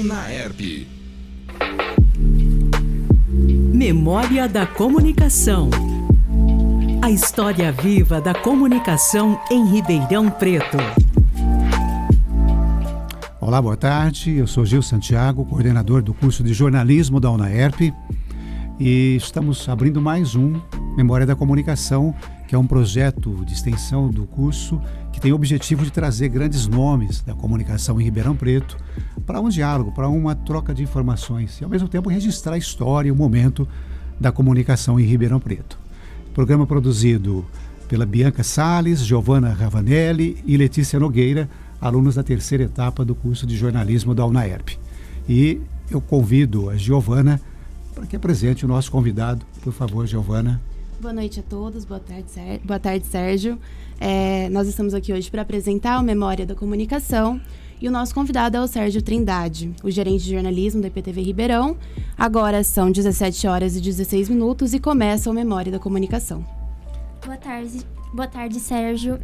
UNAERP. Memória da Comunicação. A história viva da comunicação em Ribeirão Preto. Olá, boa tarde. Eu sou Gil Santiago, coordenador do curso de jornalismo da UNAERP, e estamos abrindo mais um Memória da Comunicação, que é um projeto de extensão do curso que tem o objetivo de trazer grandes nomes da comunicação em Ribeirão Preto para um diálogo, para uma troca de informações e, ao mesmo tempo, registrar a história e o momento da comunicação em Ribeirão Preto. Programa produzido pela Bianca Salles, Giovana Ravanelli e Letícia Nogueira, alunos da terceira etapa do curso de jornalismo da UNAERP. E eu convido a Giovana para que apresente o nosso convidado. Por favor, Giovana. Boa noite a todos, boa tarde, Sérgio. Nós estamos aqui hoje para apresentar o Memória da Comunicação e o nosso convidado é o Sérgio Trindade, o gerente de jornalismo da IPTV Ribeirão. Agora são 17 horas e 16 minutos e começa o Memória da Comunicação. Boa tarde, Sérgio.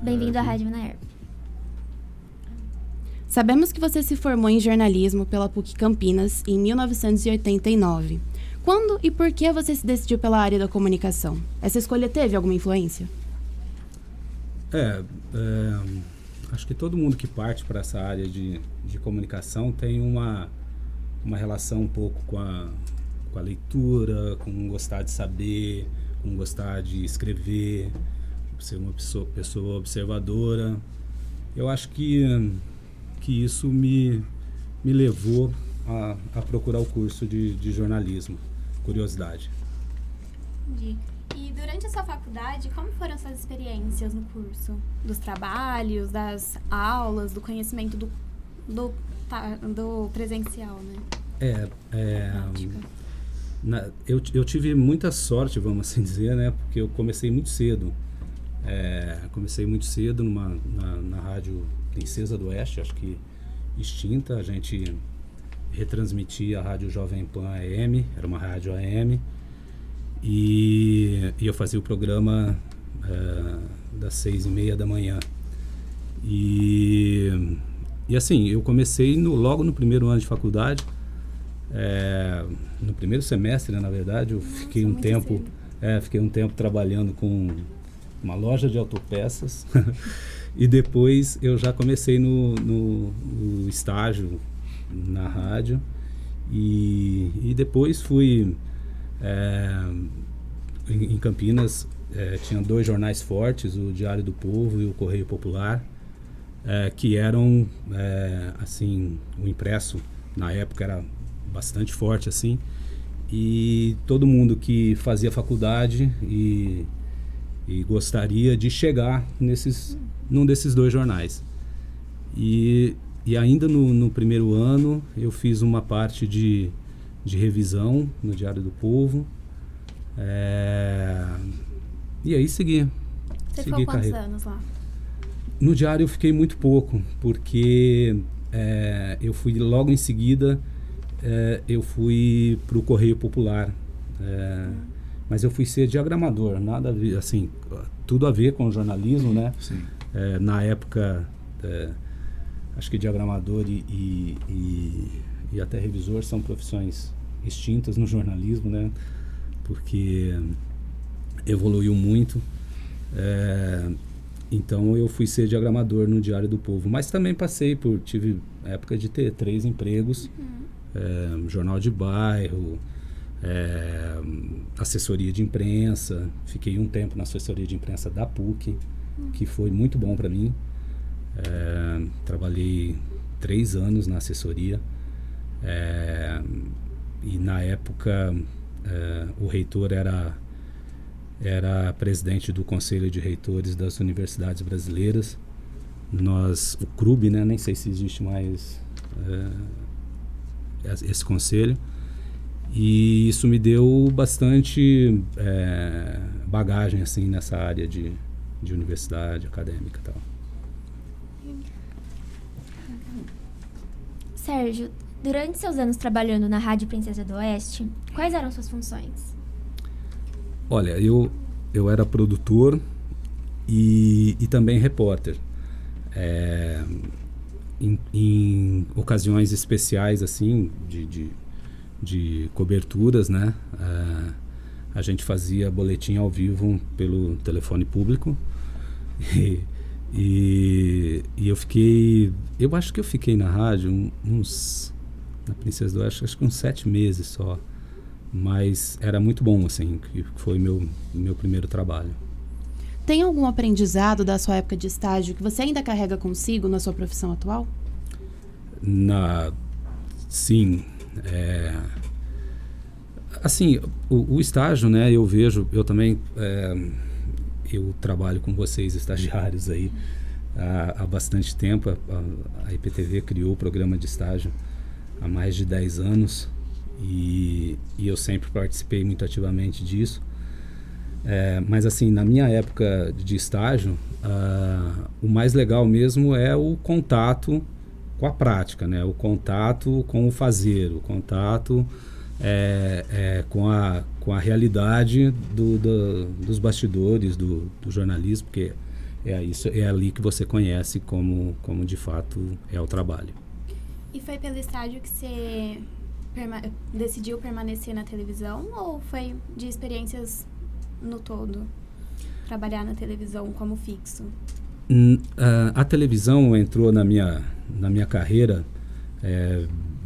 Bem-vindo à Rádio UNAERP. Sabemos que você se formou em jornalismo pela PUC Campinas em 1989. Quando e por que você se decidiu pela área da comunicação? Essa escolha teve alguma influência? Acho que todo mundo que parte para essa área de comunicação tem uma relação um pouco com a leitura, com gostar de saber, com gostar de escrever, ser uma pessoa observadora. Eu acho que isso me levou a procurar o curso de jornalismo. Curiosidade. Entendi. E durante a sua faculdade, como foram suas experiências no curso? Dos trabalhos, das aulas, do conhecimento do presencial, né? Eu tive muita sorte, vamos assim dizer, né? Porque eu comecei muito cedo. Na rádio Princesa do Oeste, acho que extinta. A gente retransmitia a rádio Jovem Pan AM, era uma rádio AM, e eu fazia o programa das 6h30 da manhã. E assim, eu comecei logo no primeiro ano de faculdade, no primeiro semestre, né, na verdade, eu fiquei um tempo trabalhando com uma loja de autopeças e depois eu já comecei no estágio na rádio e depois fui em Campinas. Tinha dois jornais fortes, o Diário do Povo e o Correio Popular, que eram assim, o impresso na época era bastante forte assim, e todo mundo que fazia faculdade e gostaria de chegar num desses dois jornais. E ainda no primeiro ano eu fiz uma parte de revisão no Diário do Povo, e aí segui ficou quantos carreira. anos lá? No Diário eu fiquei muito pouco, porque eu fui logo em seguida, eu fui para o Correio Popular, mas eu fui ser diagramador, nada a ver, assim, tudo a ver com o jornalismo, né? Sim. Na época, acho que diagramador e até revisor são profissões extintas no jornalismo, né? Porque evoluiu muito. Então eu fui ser diagramador no Diário do Povo, mas também tive época de ter 3 empregos, jornal de bairro, assessoria de imprensa. Fiquei um tempo na assessoria de imprensa da PUC, que foi muito bom para mim. Trabalhei 3 anos na assessoria, e na época o reitor era presidente do Conselho de Reitores das Universidades Brasileiras. O CRUB, né, nem sei se existe mais esse conselho, e isso me deu bastante bagagem assim, nessa área de universidade acadêmica e tal. Sérgio, durante seus anos trabalhando na Rádio Princesa do Oeste, quais eram suas funções? Olha, eu era produtor e também repórter. em ocasiões especiais, assim, de coberturas, né? A gente fazia boletim ao vivo pelo telefone público. E eu acho que eu fiquei na rádio na Princesa do Oeste, acho que uns 7 meses só. Mas era muito bom, assim, que foi meu primeiro trabalho. Tem algum aprendizado da sua época de estágio que você ainda carrega consigo na sua profissão atual? Sim. Assim, o estágio, né, eu também eu trabalho com vocês, estagiários aí, há bastante tempo. A IPTV criou o programa de estágio há mais de 10 anos e eu sempre participei muito ativamente disso. Mas assim, na minha época de estágio, o mais legal mesmo é o contato com a prática, né? O contato com o fazer, o contato com a realidade dos bastidores do jornalismo, porque é ali que você conhece como de fato é o trabalho. E foi pelo estágio que você decidiu permanecer na televisão ou foi de experiências no todo, trabalhar na televisão como fixo? A televisão entrou na minha carreira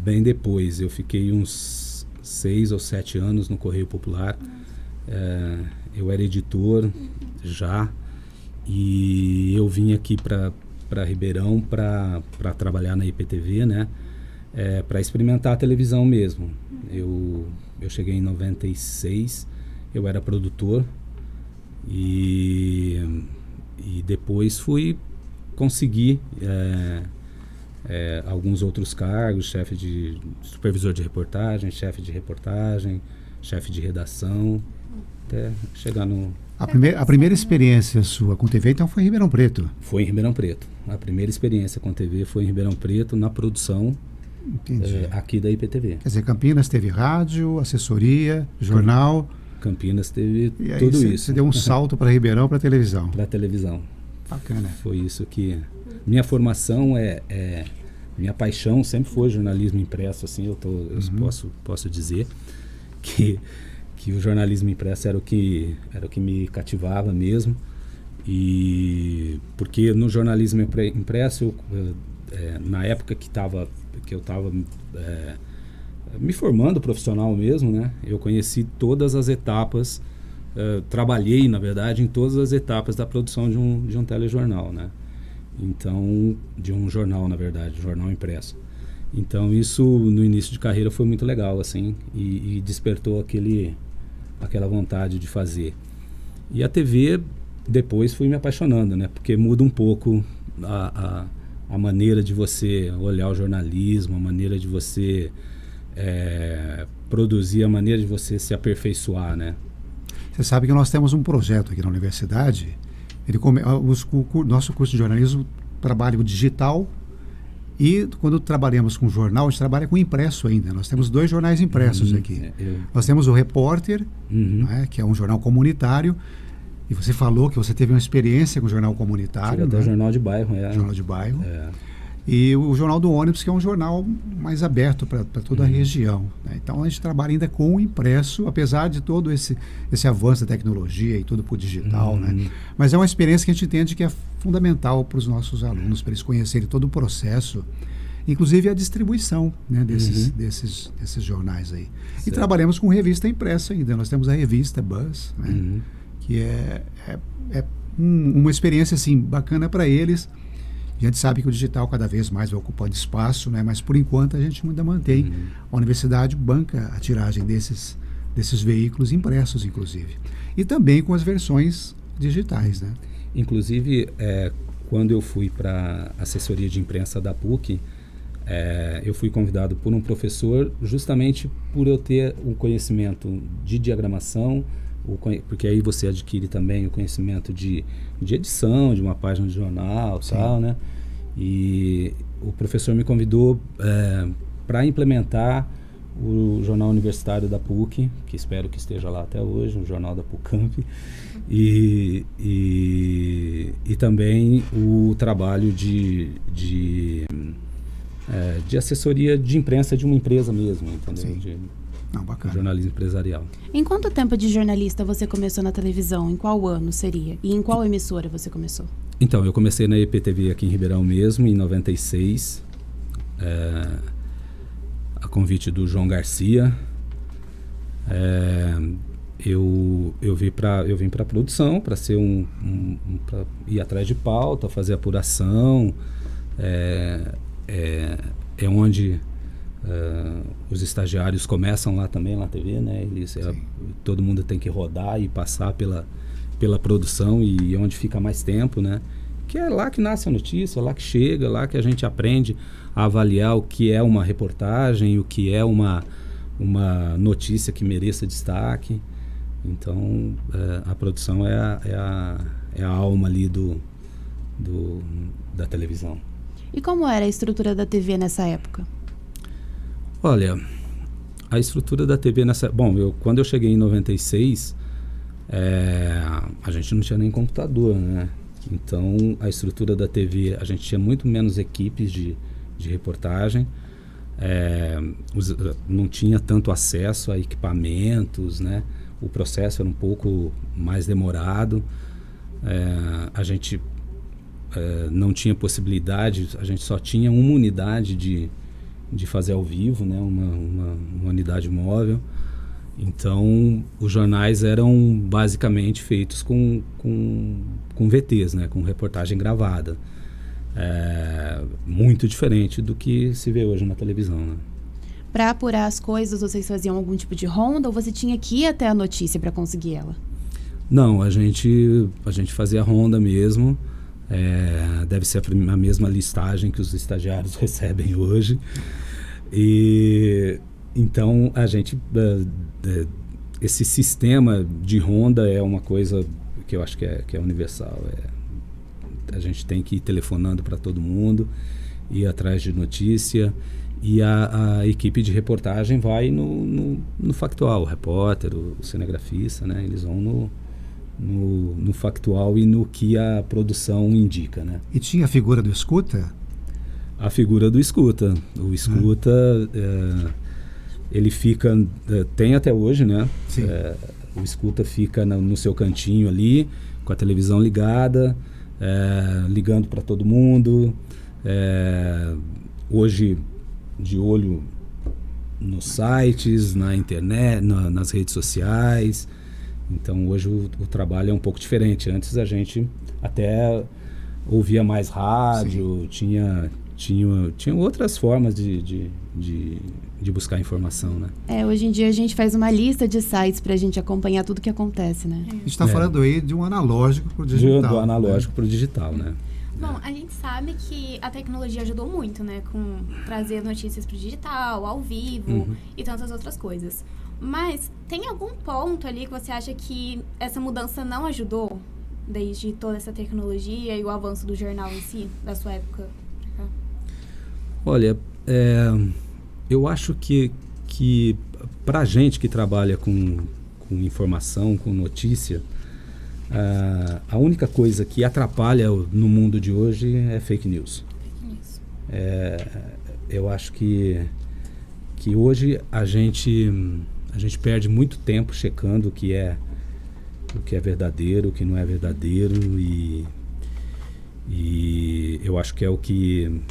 bem depois. Eu fiquei uns 6 ou 7 anos no Correio Popular. Eu era editor já e eu vim aqui para Ribeirão para trabalhar na IPTV, né? Para experimentar a televisão mesmo. Eu cheguei em 96, eu era produtor e depois fui conseguir alguns outros cargos, supervisor de reportagem, chefe de redação, até chegar no... A primeira experiência sua com TV, então, foi em Ribeirão Preto? Foi em Ribeirão Preto. A primeira experiência com TV foi em Ribeirão Preto, na produção aqui da IPTV. Quer dizer, Campinas teve rádio, assessoria, jornal... Campinas teve e tudo aí isso. Você deu um salto para Ribeirão, para televisão. Para televisão. Bacana. Foi isso que... Minha formação minha paixão sempre foi jornalismo impresso, assim, eu posso dizer que o jornalismo impresso era o que me cativava mesmo. E porque no jornalismo impresso, na época que eu estava me formando profissional mesmo, né? Eu conheci todas as etapas, trabalhei, na verdade, em todas as etapas da produção de um telejornal, né? Então, de um jornal, na verdade, jornal impresso. Então, isso no início de carreira foi muito legal, assim, e despertou aquela vontade de fazer. E a TV, depois fui me apaixonando, né? Porque muda um pouco a maneira de você olhar o jornalismo, a maneira de você produzir, a maneira de você se aperfeiçoar, né? Você sabe que nós temos um projeto aqui na universidade. Nosso curso de jornalismo trabalha com digital e quando trabalhamos com jornal, a gente trabalha com impresso ainda. Nós temos 2 jornais impressos aqui. Nós temos o Repórter, né, que é um jornal comunitário. E você falou que você teve uma experiência com o jornal comunitário. Até Jornal de Bairro. Jornal de Bairro. E o Jornal do Ônibus, que é um jornal mais aberto para toda a região, né? Então a gente trabalha ainda com o impresso, apesar de todo esse avanço da tecnologia e tudo por digital, né? Mas é uma experiência que a gente entende que é fundamental para os nossos alunos, para eles conhecerem todo o processo, inclusive a distribuição, né, desses jornais aí. Certo. E trabalhamos com revista impressa ainda. Nós temos a revista Buzz, né? Que é uma experiência assim, bacana para eles. A gente sabe que o digital cada vez mais vai ocupando espaço, né? Mas por enquanto a gente ainda mantém. A universidade banca a tiragem desses veículos impressos, inclusive. E também com as versões digitais, né? Inclusive, quando eu fui para a assessoria de imprensa da PUC, eu fui convidado por um professor justamente por eu ter um conhecimento de diagramação, porque aí você adquire também o conhecimento de edição de uma página de jornal, tal, né? E o professor me convidou para implementar o jornal universitário da PUC, que espero que esteja lá até hoje, o jornal da PUCamp, e também o trabalho de de assessoria de imprensa de uma empresa mesmo, entendeu? Sim. Não, bacana. Jornalismo empresarial. Em quanto tempo de jornalista você começou na televisão? Em qual ano seria? E em qual emissora você começou? Então, eu comecei na EPTV aqui em Ribeirão mesmo, em 96, a convite do João Garcia. Eu vim para a produção, para ser pra ir atrás de pauta, fazer apuração. É onde os estagiários começam lá também, na TV, né? Todo mundo tem que rodar e passar pela produção, e onde fica mais tempo, né? Que é lá que nasce a notícia, lá que chega, lá que a gente aprende a avaliar o que é uma reportagem, o que é uma notícia que mereça destaque. Então, a produção é a alma ali da televisão. E como era a estrutura da TV nessa época? Olha, a estrutura da TV nessa... Bom, quando eu cheguei em 96, a gente não tinha nem computador, né? Então, a estrutura da TV, a gente tinha muito menos equipes de reportagem, não tinha tanto acesso a equipamentos, né? O processo era um pouco mais demorado, a gente não tinha possibilidade, a gente só tinha uma unidade de fazer ao vivo, né? Uma unidade móvel. Então, os jornais eram basicamente feitos com VTs, né? Com reportagem gravada. Muito diferente do que se vê hoje na televisão, né? Para apurar as coisas, vocês faziam algum tipo de ronda ou você tinha que ir até a notícia para conseguir ela? Não, a gente fazia ronda mesmo. Deve ser a mesma listagem que os estagiários recebem hoje. E então a gente esse sistema de ronda é uma coisa que eu acho que é universal. A gente tem que ir telefonando para todo mundo, ir atrás de notícia, e a equipe de reportagem vai no factual, o repórter, o cinegrafista, né? Eles vão no factual e no que a produção indica, né? E tinha a figura do escuta? A figura do escuta. O escuta, ele fica... tem até hoje, né? Sim. O escuta fica no seu cantinho ali, com a televisão ligada, ligando para todo mundo. Hoje, de olho nos sites, na internet, nas redes sociais. Então, hoje o trabalho é um pouco diferente. Antes a gente até ouvia mais rádio, tinha outras formas de buscar informação, né? Hoje em dia a gente faz uma lista de sites para a gente acompanhar tudo que acontece, né? A gente está falando aí de um analógico para o digital. Do analógico para o digital, né? Bom, a gente sabe que a tecnologia ajudou muito, né? Com trazer notícias para o digital, ao vivo e tantas outras coisas. Mas tem algum ponto ali que você acha que essa mudança não ajudou? Desde toda essa tecnologia e o avanço do jornal em si, da sua época? Olha, eu acho que para gente que trabalha com informação, com notícia, a única coisa que atrapalha no mundo de hoje é fake news. Eu acho que hoje a gente perde muito tempo checando o que é verdadeiro, o que não é verdadeiro, e eu acho que é o que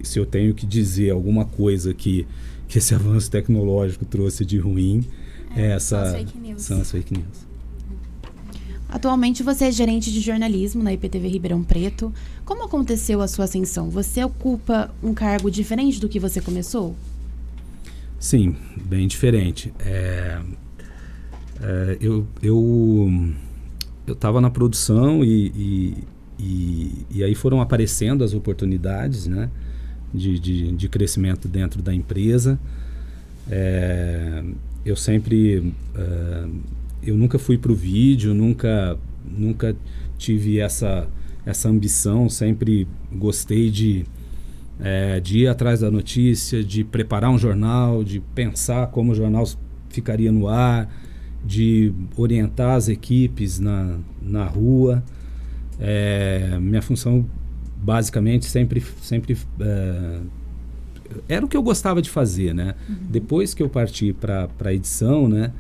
se eu tenho que dizer alguma coisa que esse avanço tecnológico trouxe de ruim, são as fake news. Atualmente você é gerente de jornalismo na EPTV Ribeirão Preto. Como aconteceu a sua ascensão? Você ocupa um cargo diferente do que você começou? Sim, bem diferente. Eu estava na produção e aí foram aparecendo as oportunidades, né, de crescimento dentro da empresa. Eu nunca fui para o vídeo, nunca tive essa ambição, sempre gostei de ir atrás da notícia, de preparar um jornal, de pensar como o jornal ficaria no ar, de orientar as equipes na rua. Minha função basicamente sempre era o que eu gostava de fazer, né? Depois que eu parti para a edição, né?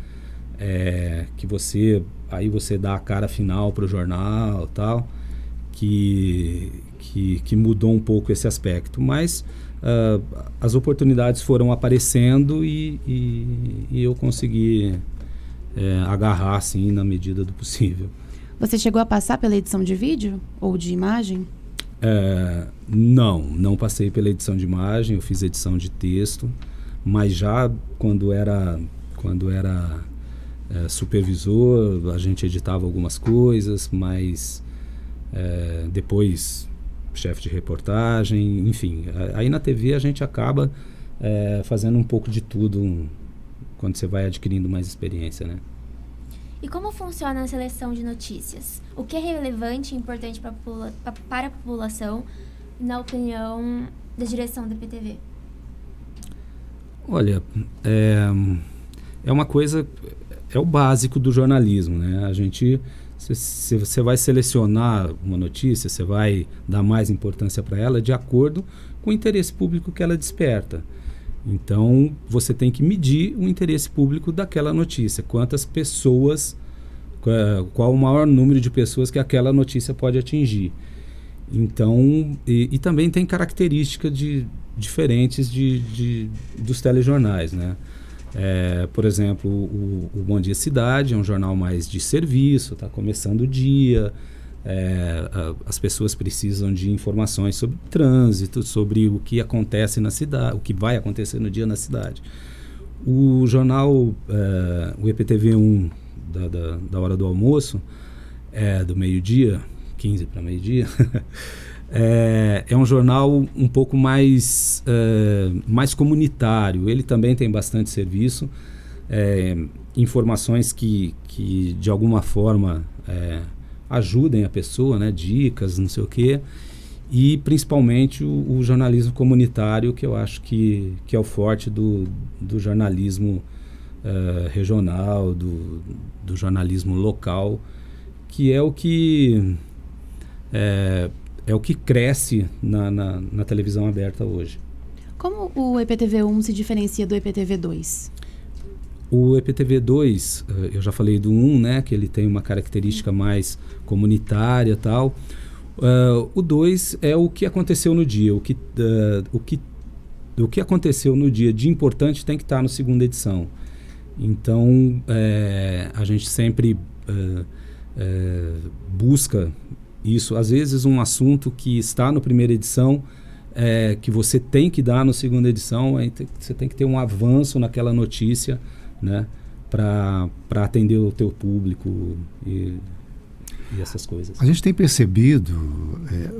Que você dá a cara final para o jornal, tal, que mudou um pouco esse aspecto, mas as oportunidades foram aparecendo e eu consegui agarrar assim na medida do possível. Você chegou a passar pela edição de vídeo ou de imagem? Não passei pela edição de imagem, eu fiz edição de texto, mas já quando era supervisor, a gente editava algumas coisas, mas depois chefe de reportagem, enfim. Aí na TV a gente acaba fazendo um pouco de tudo quando você vai adquirindo mais experiência, né? E como funciona a seleção de notícias? O que é relevante e importante para a população, na opinião da direção da EPTV? Olha, é uma coisa, é o básico do jornalismo, né? A gente, se você vai selecionar uma notícia, você vai dar mais importância para ela de acordo com o interesse público que ela desperta. Então, você tem que medir o interesse público daquela notícia. Quantas pessoas, qual o maior número de pessoas que aquela notícia pode atingir. Então, e também tem características diferentes dos telejornais, né? Por exemplo, o Bom Dia Cidade é um jornal mais de serviço, está começando o dia. As pessoas precisam de informações sobre trânsito, sobre o que acontece na cidade, o que vai acontecer no dia na cidade. O jornal, o EPTV1 da hora do almoço, do meio-dia, 15 para meio-dia, é um jornal um pouco mais comunitário. Ele também tem bastante serviço, informações que de alguma forma ajudem a pessoa, né? Dicas, não sei o quê, e principalmente o jornalismo comunitário, que eu acho que é o forte do jornalismo regional, do jornalismo local, que é o que cresce na televisão aberta hoje. Como o EPTV1 se diferencia do EPTV2? O EPTV2, eu já falei do 1, né, que ele tem uma característica mais comunitária e tal. O 2 é o que aconteceu no dia. O que aconteceu no dia de importante tem que estar na segunda edição. Então, a gente sempre busca isso. Às vezes, um assunto que está na primeira edição, que você tem que dar na segunda edição, você tem que ter um avanço naquela notícia, né, para atender o teu público e essas coisas. A gente tem percebido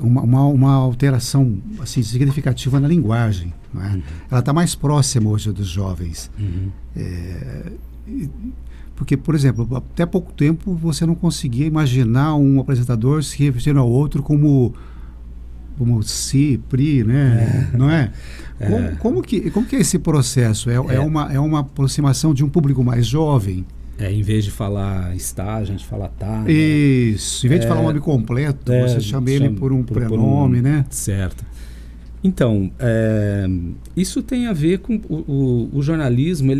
uma alteração assim, significativa na linguagem, não é? Ela está mais próxima hoje dos jovens. Porque, por exemplo, até pouco tempo você não conseguia imaginar um apresentador se referindo ao outro como si, pri, né? Não é? Como que é esse processo? É uma aproximação de um público mais jovem? Em vez de falar está, a gente fala tá. Né? Isso. Em vez de falar um nome completo, você chama ele por um prenome, né? Certo. Então, isso tem a ver com o jornalismo.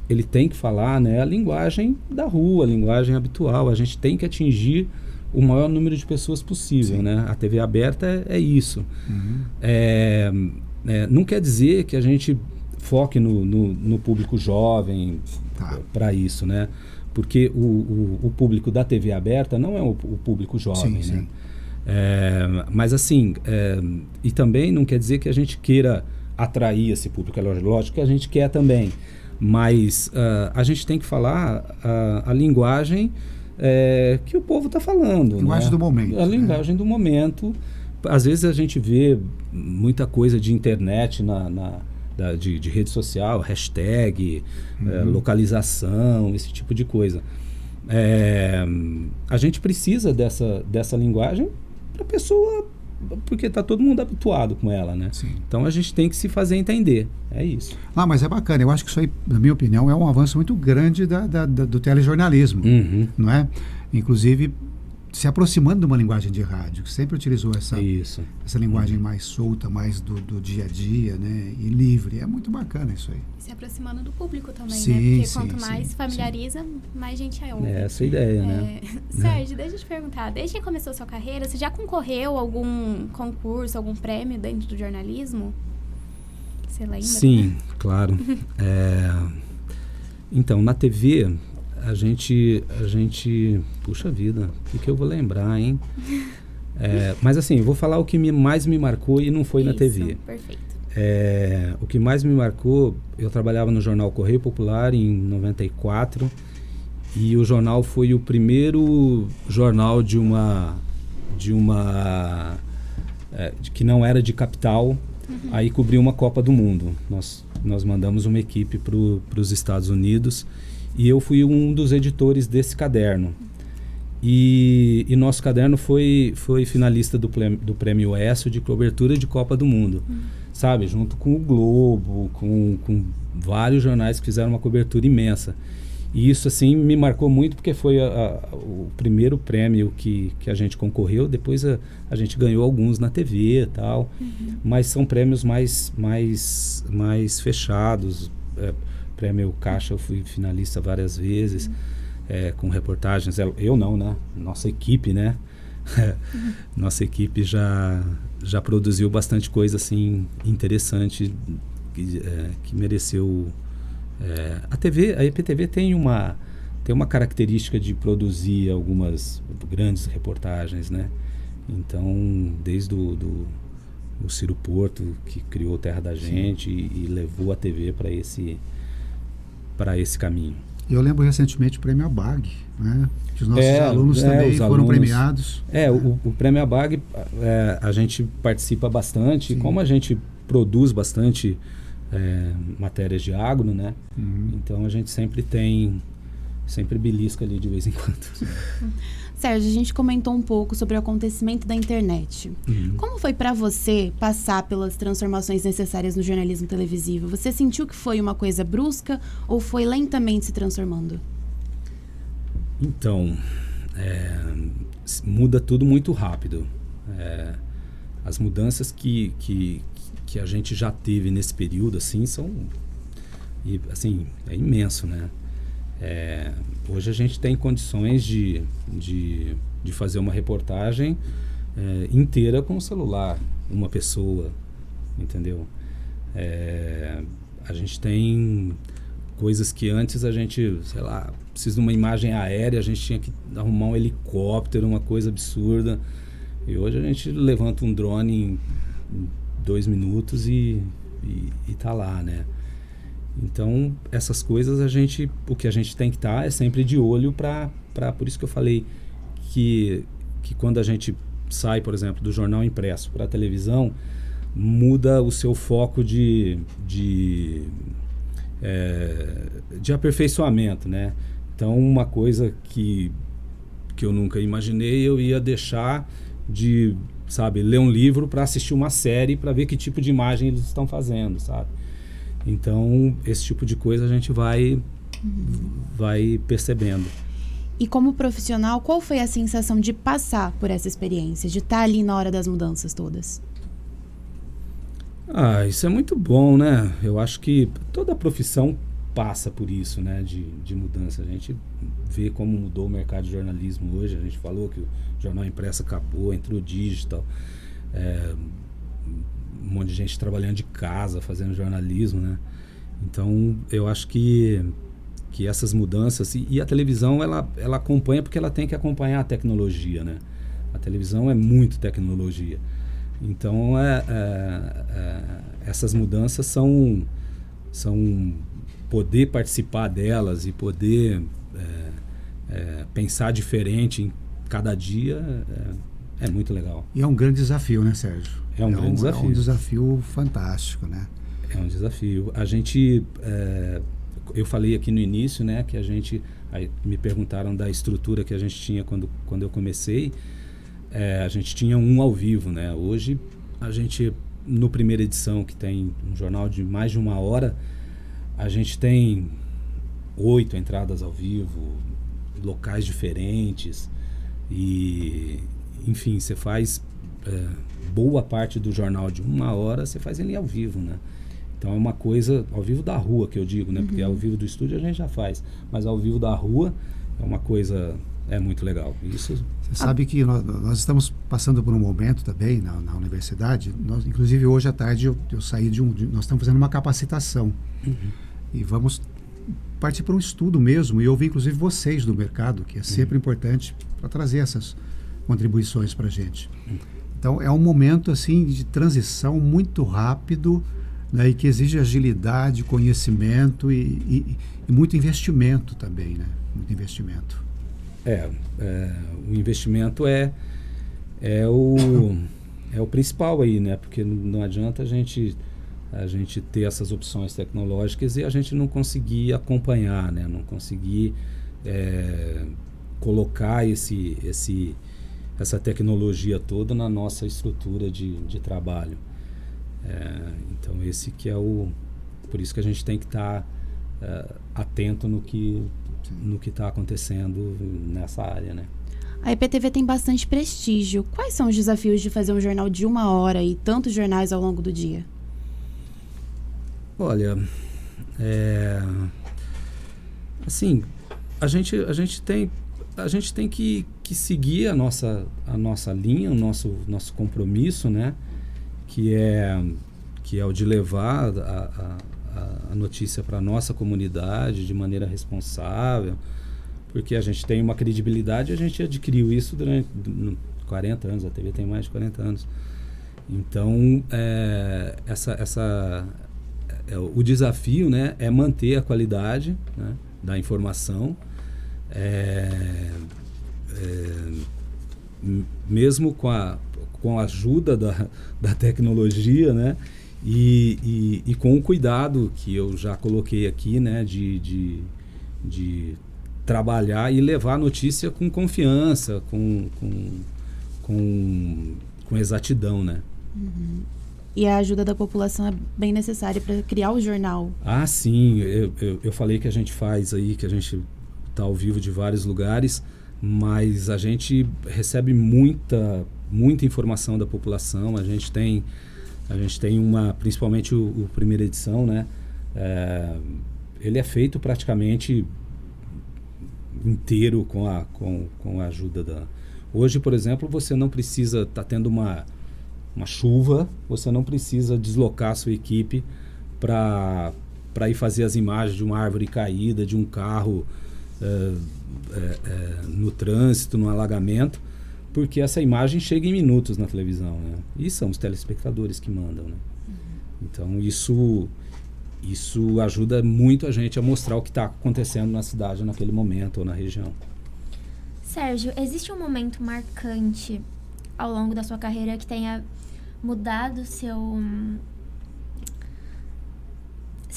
Ele tem que falar, né, a linguagem da rua, a linguagem habitual. A gente tem que atingir o maior número de pessoas possível, né? A TV aberta é isso. Não quer dizer que a gente foque no público jovem para isso, né? Porque o público da TV aberta não é o público jovem, sim, né? Sim. Mas assim, e também não quer dizer que a gente queira atrair esse público. É lógico que a gente quer também, mas a gente tem que falar a linguagem que o povo está falando. A linguagem, né, do momento. A linguagem do momento. Às vezes a gente vê muita coisa de internet, de rede social, hashtag, localização, esse tipo de coisa. A gente precisa dessa linguagem para a pessoa, porque está todo mundo habituado com ela, né? Sim. Então a gente tem que se fazer entender. É isso. Mas é bacana. Eu acho que isso aí, na minha opinião, é um avanço muito grande do telejornalismo, não é? Inclusive, se aproximando de uma linguagem de rádio, que sempre utilizou essa linguagem mais solta, mais do dia a dia, né? E livre. É muito bacana isso aí. Se aproximando do público também, sim, né? Porque sim, quanto mais familiariza, mais gente ouve. É essa a ideia, né? Sérgio, deixa eu te perguntar, desde que começou a sua carreira, você já concorreu a algum concurso, algum prêmio dentro do jornalismo? Você lembra? Sim, claro. Então, na TV, a gente... Puxa vida, o que eu vou lembrar, hein? Mas assim, eu vou falar o que mais me marcou e não foi na TV. Perfeito. O que mais me marcou, eu trabalhava no jornal Correio Popular em 94 e o jornal foi o primeiro jornal que não era de capital, aí cobriu uma Copa do Mundo. Nós mandamos uma equipe para os Estados Unidos e eu fui um dos editores desse caderno. E nosso caderno foi finalista do Prêmio ESSO de cobertura de Copa do Mundo, sabe? Junto com o Globo, com vários jornais que fizeram uma cobertura imensa. E isso, assim, me marcou muito porque foi o primeiro prêmio que a gente concorreu. Depois a gente ganhou alguns na TV e tal, mas são prêmios mais fechados. Prêmio Caixa eu fui finalista várias vezes. Com reportagens, eu não, né? Nossa equipe, né? Nossa equipe já produziu bastante coisa assim interessante que mereceu. A IPTV tem uma característica de produzir algumas grandes reportagens, né? Então, desde o Ciro Porto, que criou Terra da Gente e levou a TV para esse caminho. Eu lembro recentemente o Prêmio ABAG, né? Que os nossos alunos também foram premiados. O Prêmio ABAG, a gente participa bastante. Sim. Como a gente produz bastante matérias de agro, né? Então a gente sempre belisca ali de vez em quando. Sérgio, a gente comentou um pouco sobre o acontecimento da internet. Como foi para você passar pelas transformações necessárias no jornalismo televisivo? Você sentiu que foi uma coisa brusca ou foi lentamente se transformando? Então, muda tudo muito rápido. As mudanças que a gente já teve nesse período, assim, é imenso, né? Hoje a gente tem condições de fazer uma reportagem inteira com o celular, uma pessoa, entendeu? A gente tem coisas que antes a gente, sei lá, precisa de uma imagem aérea, a gente tinha que arrumar um helicóptero, uma coisa absurda. E hoje a gente levanta um drone em 2 minutos e tá lá, né? Então, essas coisas o que a gente tem que estar é sempre de olho por isso que eu falei que quando a gente sai, por exemplo, do jornal impresso para a televisão, muda o seu foco de aperfeiçoamento, né? Então, uma coisa que eu nunca imaginei, eu ia deixar de, sabe, ler um livro para assistir uma série para ver que tipo de imagem eles estão fazendo, sabe? Então, esse tipo de coisa a gente vai percebendo. E como profissional, qual foi a sensação de passar por essa experiência, de estar ali na hora das mudanças todas? Isso é muito bom, né? Eu acho que toda profissão passa por isso, né? De mudança. A gente vê como mudou o mercado de jornalismo hoje. A gente falou que o jornal impresso acabou, entrou o digital. Um monte de gente trabalhando de casa, fazendo jornalismo, né? Então, eu acho que essas mudanças... E a televisão, ela acompanha porque ela tem que acompanhar a tecnologia, né? A televisão é muito tecnologia. Então, essas mudanças são poder participar delas e poder pensar diferente em cada dia é muito legal. E é um grande desafio, né, Sérgio? É um grande desafio. É um desafio fantástico, né? É um desafio. A gente... eu falei aqui no início, né, que aí me perguntaram da estrutura que a gente tinha quando eu comecei. A gente tinha um ao vivo, né? Hoje, a gente, no primeira edição, que tem um jornal de mais de 1 hora, a gente tem 8 entradas ao vivo, locais diferentes. E, enfim, você faz boa parte do jornal de 1 hora, você faz ele ao vivo, né? Então é uma coisa ao vivo da rua que eu digo, né? Porque ao vivo do estúdio a gente já faz, mas ao vivo da rua é uma coisa muito legal. Isso. Você sabe que nós estamos passando por um momento também na universidade. Inclusive hoje à tarde eu saí nós estamos fazendo uma capacitação e vamos partir para um estudo mesmo e ouvir inclusive vocês do mercado, que é sempre importante para trazer essas contribuições para a gente. Então é um momento assim de transição muito rápido, né, e que exige agilidade, conhecimento e muito investimento também, né? Muito investimento. O investimento é o principal aí, né? Porque não adianta a gente ter essas opções tecnológicas e a gente não conseguir acompanhar, né? Não conseguir colocar essa tecnologia toda na nossa estrutura de trabalho. Então esse que por isso que a gente tem que estar atento no que está acontecendo nessa área, né? A EPTV tem bastante prestígio. Quais são os desafios de fazer um jornal de 1 hora e tantos jornais ao longo do dia? Olha, assim, a gente tem que seguir a nossa linha, o nosso compromisso, né? Que é o de levar a notícia para a nossa comunidade de maneira responsável, porque a gente tem uma credibilidade, a gente adquiriu isso durante 40 anos, a TV tem mais de 40 anos. Então, o desafio, né, é manter a qualidade, né, da informação, mesmo com a ajuda da tecnologia, né? E com o cuidado que eu já coloquei aqui, né? De trabalhar e levar a notícia com confiança, com exatidão, né? E a ajuda da população é bem necessária para criar o jornal. Ah, sim. Eu falei que a gente faz aí, que a gente está ao vivo de vários lugares, mas a gente recebe muita informação da população. A gente tem principalmente o primeira edição, né? Ele é feito praticamente inteiro com a ajuda Hoje, por exemplo, você não precisa estar tendo uma chuva, você não precisa deslocar a sua equipe para ir fazer as imagens de uma árvore caída, de um carro no trânsito, no alagamento, porque essa imagem chega em minutos na televisão, né? E são os telespectadores que mandam, né? Então isso ajuda muito a gente a mostrar o que está acontecendo na cidade naquele momento ou na região. Sérgio, existe um momento marcante ao longo da sua carreira que tenha mudado seu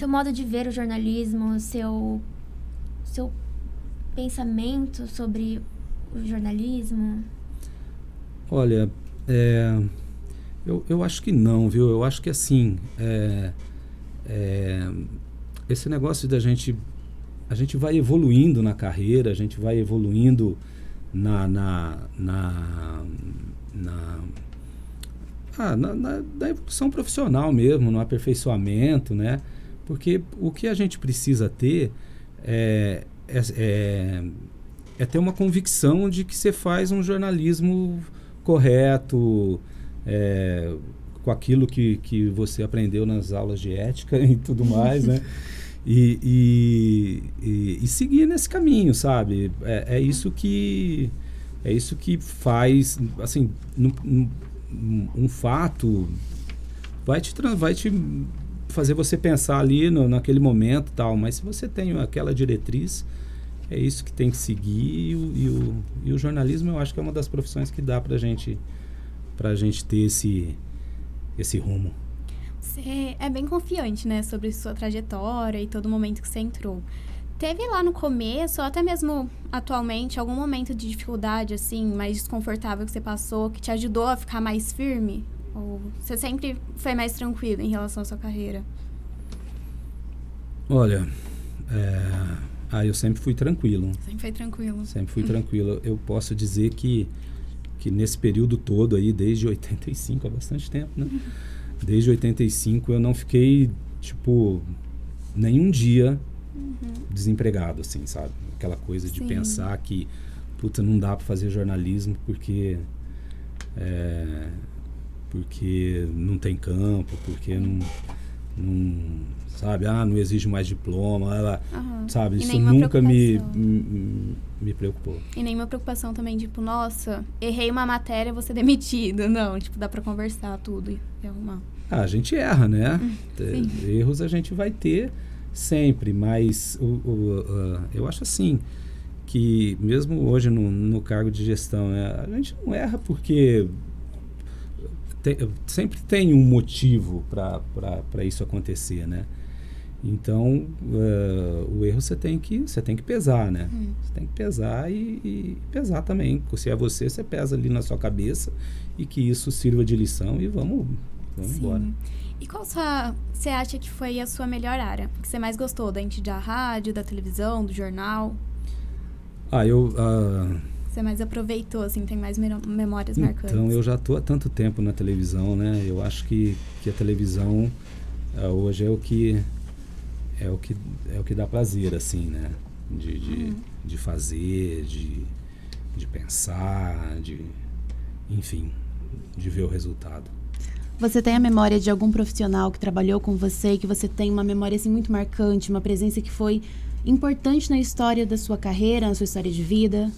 modo de ver o jornalismo, seu pensamento sobre o jornalismo? Olha, eu acho que não, viu? Eu acho que assim, esse negócio a gente vai evoluindo na carreira, a gente vai evoluindo na evolução profissional mesmo, no aperfeiçoamento, né? Porque o que a gente precisa ter é ter uma convicção de que você faz um jornalismo correto, com aquilo que você aprendeu nas aulas de ética e tudo mais, né? E seguir nesse caminho, sabe? É isso que faz, assim, um fato vai te fazer você pensar ali naquele momento, tal, mas se você tem aquela diretriz, é isso que tem que seguir. E o jornalismo, eu acho que é uma das profissões que dá pra gente ter esse rumo. Você é bem confiante, né, sobre sua trajetória e todo momento que você entrou. Teve lá no começo, ou até mesmo atualmente, algum momento de dificuldade, assim, mais desconfortável que você passou, que te ajudou a ficar mais firme? Ou você sempre foi mais tranquilo em relação à sua carreira? Olha, Eu sempre fui tranquilo. Sempre foi tranquilo. Sempre fui tranquilo. Eu posso dizer que nesse período todo aí, desde 85, há bastante tempo, né? Desde 85 eu não fiquei, tipo, nenhum dia desempregado, assim, sabe? Aquela coisa de pensar que, puta, não dá para fazer jornalismo porque não tem campo, porque não sabe, não exige mais diploma, sabe, E isso nenhuma nunca me preocupou. E nenhuma preocupação também, tipo, nossa, errei uma matéria, vou ser demitido. Não, tipo, dá pra conversar tudo e arrumar. A gente erra, né? Sim. Erros a gente vai ter sempre, mas eu acho assim, que mesmo hoje no cargo de gestão, né, a gente não erra porque sempre tem um motivo para isso acontecer, né? Então, o erro você tem que pesar, né? Você tem que pesar e pesar também. Se é você pesa ali na sua cabeça e que isso sirva de lição e vamos embora. E qual você acha que foi a sua melhor área? O que você mais gostou? Da rádio, da televisão, do jornal? Você mais aproveitou, assim, tem mais memórias marcantes? Então, eu já estou há tanto tempo na televisão, né? Eu acho que a televisão hoje é o que dá prazer, assim, né? De fazer, de pensar, enfim, de ver o resultado. Você tem a memória de algum profissional que trabalhou com você e que você tem uma memória assim, muito marcante, uma presença que foi importante na história da sua carreira, na sua história de vida?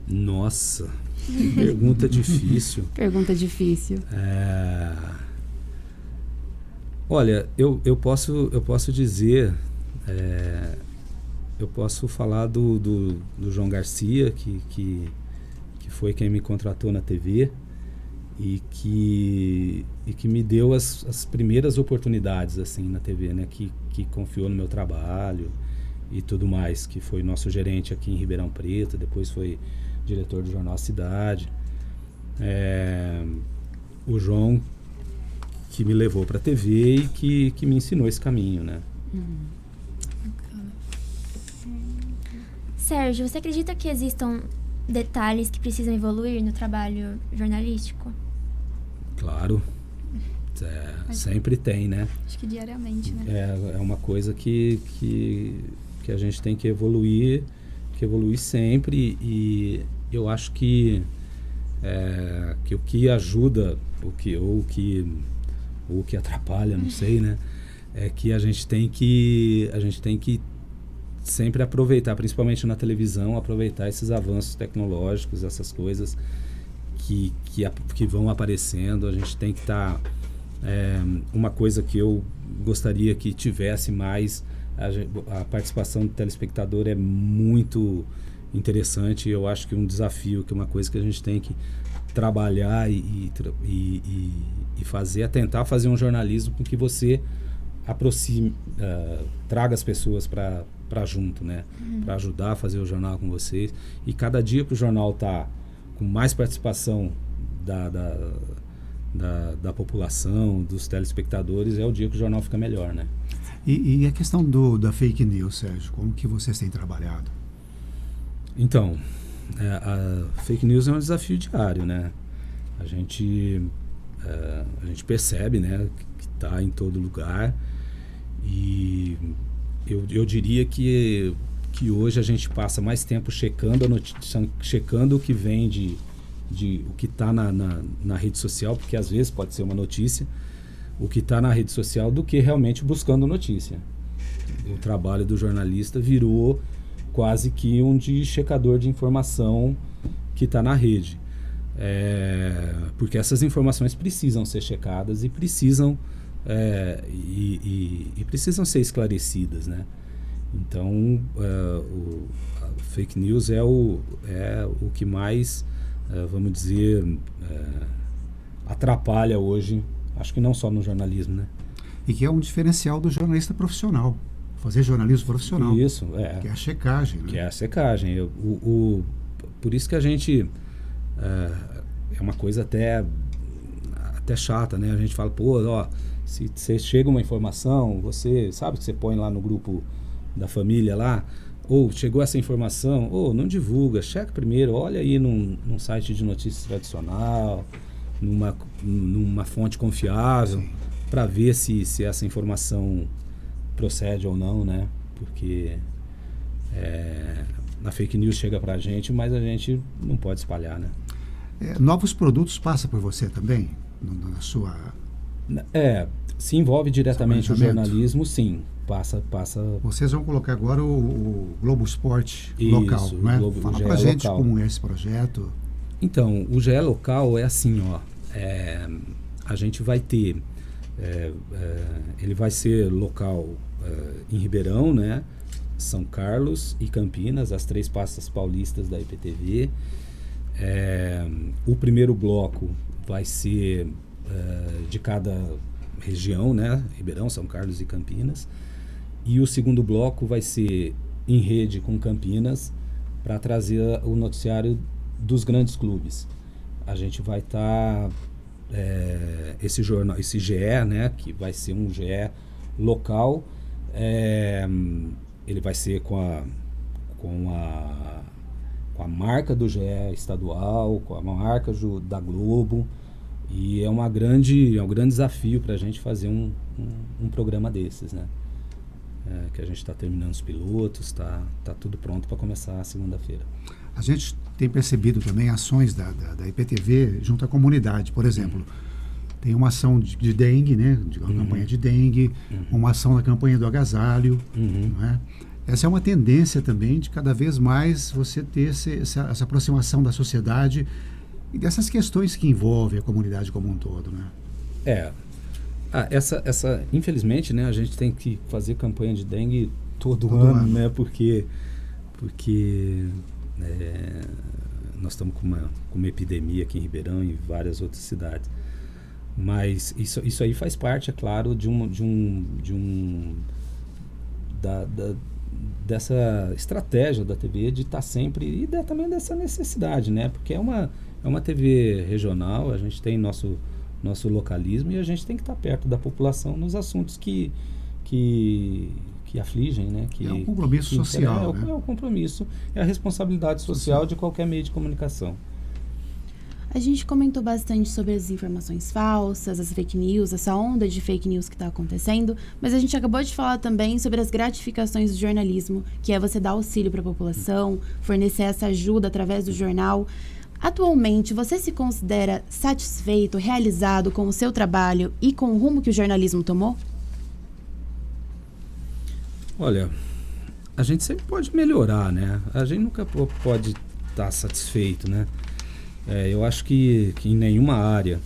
Nossa, que pergunta difícil. Pergunta difícil. Olha, eu posso dizer, eu posso falar do João Garcia, que foi quem me contratou na TV e que me deu as primeiras oportunidades assim na TV, né? Que confiou no meu trabalho e tudo mais, que foi nosso gerente aqui em Ribeirão Preto, depois foi diretor do jornal Cidade. O João que me levou para a TV e que me ensinou esse caminho, né? Sérgio, você acredita que existam detalhes que precisam evoluir no trabalho jornalístico? Claro. Sempre tem, né? Acho que diariamente, né? É uma coisa que a gente tem que evoluir sempre, e eu acho que o que ajuda, ou o que atrapalha, não sei, né? É que a gente tem que sempre aproveitar, principalmente na televisão, aproveitar esses avanços tecnológicos, essas coisas que vão aparecendo. A gente tem que estar... uma coisa que eu gostaria que tivesse mais, a participação do telespectador é muito interessante. Eu acho que um desafio, que é uma coisa que a gente tem que trabalhar e fazer, é tentar fazer um jornalismo com que você aproxime, traga as pessoas para junto, né? Para ajudar a fazer o jornal com vocês. E cada dia que o jornal está com mais participação da população, dos telespectadores, é o dia que o jornal fica melhor, né? E a questão da fake news, Sérgio, como que vocês têm trabalhado? Então, a fake news é um desafio diário, né? A gente percebe, né, que está em todo lugar, e eu diria que hoje a gente passa mais tempo checando a notícia, checando o que vem o que está na rede social, porque às vezes pode ser uma notícia, o que está na rede social, do que realmente buscando notícia. O trabalho do jornalista virou quase que um de checador de informação que está na rede. Porque essas informações precisam ser checadas e precisam precisam ser esclarecidas, né? Então, a fake news é o que mais, vamos dizer, atrapalha hoje, acho que não só no jornalismo, né? E que é um diferencial do jornalista profissional, fazer jornalismo profissional. Isso, que é a checagem, né? Que é a checagem. Por isso que a gente... é uma coisa até chata, né? A gente fala, se você chega uma informação, você sabe que você põe lá no grupo da família lá, ou chegou essa informação, não divulga, checa primeiro, olha aí num site de notícias tradicional, numa fonte confiável, para ver se essa informação procede ou não, né? Porque a fake news chega para a gente, mas a gente não pode espalhar, né? Novos produtos passam por você também? Na sua... Se envolve diretamente o jornalismo, sim. Passa. Vocês vão colocar agora o Globo Esporte Isso, local, né? Fala pra gente local. como é esse projeto. Então, o GE local é assim, a gente vai ter, ele vai ser local em Ribeirão, né? São Carlos e Campinas, as 3 pastas paulistas da IPTV. O primeiro bloco vai ser de cada região, né? Ribeirão, São Carlos e Campinas. E o segundo bloco vai ser em rede com Campinas, para trazer o noticiário dos grandes clubes. A gente vai estar esse jornal, esse GE, né, que vai ser um GE local, ele vai ser com a marca do GE estadual, com a marca da Globo, e é um grande desafio para a gente fazer um programa desses, né? Que a gente está terminando os pilotos, tá tudo pronto para começar a segunda-feira. A gente tem percebido também ações da IPTV junto à comunidade. Por exemplo, tem uma ação de dengue, né? Uma campanha de dengue, uma ação na campanha do agasalho. Não é? Essa é uma tendência também de cada vez mais você ter essa aproximação da sociedade e dessas questões que envolvem a comunidade como um todo, né? Infelizmente, né, a gente tem que fazer campanha de dengue todo ano, né? Porque nós estamos com uma epidemia aqui em Ribeirão e em várias outras cidades. Mas isso aí faz parte, é claro, dessa estratégia da TV de estar sempre, e também dessa necessidade, né? Porque é uma TV regional, a gente tem nosso localismo e a gente tem que estar perto da população nos assuntos que afligem, né? É um compromisso social, né? É um compromisso, é a responsabilidade social de qualquer meio de comunicação. A gente comentou bastante sobre as informações falsas, as fake news, essa onda de fake news que está acontecendo, mas a gente acabou de falar também sobre as gratificações do jornalismo, que é você dar auxílio para a população, fornecer essa ajuda através do jornal. Atualmente, você se considera satisfeito, realizado com o seu trabalho e com o rumo que o jornalismo tomou? Olha, a gente sempre pode melhorar, né? A gente nunca pode estar satisfeito, né? Eu acho que em nenhuma área.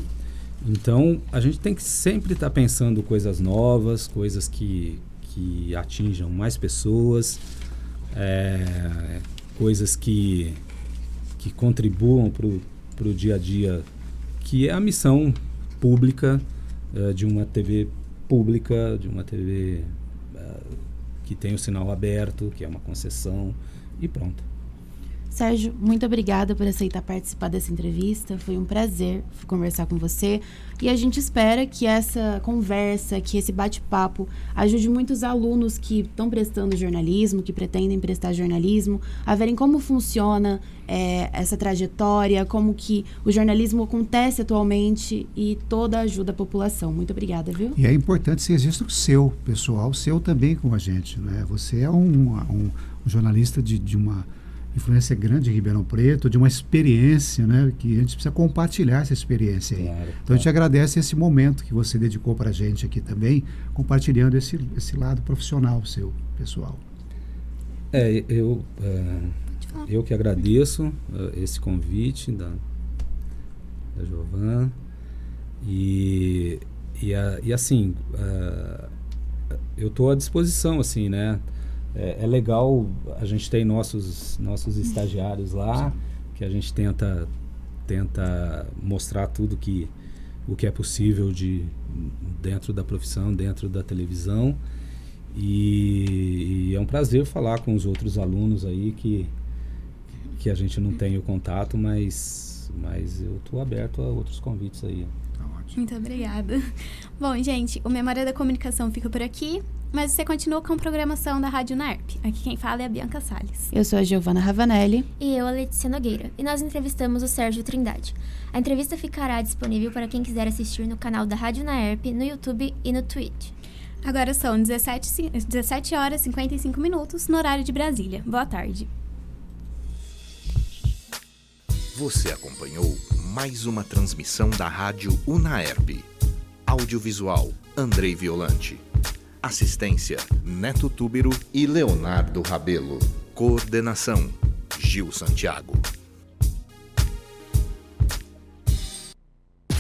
Então, a gente tem que sempre estar pensando coisas novas, coisas que atinjam mais pessoas, coisas que contribuam para o dia a dia, que é a missão pública de uma TV pública, de uma TV que tem o sinal aberto, que é uma concessão, e pronto. Sérgio, muito obrigada por aceitar participar dessa entrevista. Foi um prazer conversar com você. E a gente espera que essa conversa, que esse bate-papo ajude muitos alunos que estão prestando jornalismo, que pretendem prestar jornalismo, a verem como funciona essa trajetória, como que o jornalismo acontece atualmente e toda a ajuda à população. Muito obrigada, viu? E é importante esse registro seu, pessoal, seu também com a gente, né? Você é um jornalista de uma influência grande em Ribeirão Preto, de uma experiência, né, que a gente precisa compartilhar essa experiência aí. Claro, então a gente agradece esse momento que você dedicou para a gente aqui também, compartilhando esse lado profissional seu, pessoal. Eu que agradeço esse convite da Giovana e assim, eu estou à disposição, assim, né? É legal, a gente tem nossos estagiários lá, que a gente tenta mostrar tudo o que é possível dentro da profissão, dentro da televisão. E é um prazer falar com os outros alunos aí que a gente não tem o contato, mas eu estou aberto a outros convites aí. Muito obrigada. Bom, gente, o Memória da Comunicação fica por aqui. Mas você continua com a programação da Rádio UNAERP. Aqui quem fala é a Bianca Salles. Eu sou a Giovana Ravanelli. E eu, a Letícia Nogueira. E nós entrevistamos o Sérgio Trindade. A entrevista ficará disponível para quem quiser assistir no canal da Rádio UNAERP, no YouTube e no Twitch. Agora são 17 horas e 55 minutos no horário de Brasília. Boa tarde. Você acompanhou mais uma transmissão da Rádio UNAERP. Audiovisual, Andrei Violante. Assistência, Neto Túbero e Leonardo Rabelo. Coordenação, Gil Santiago.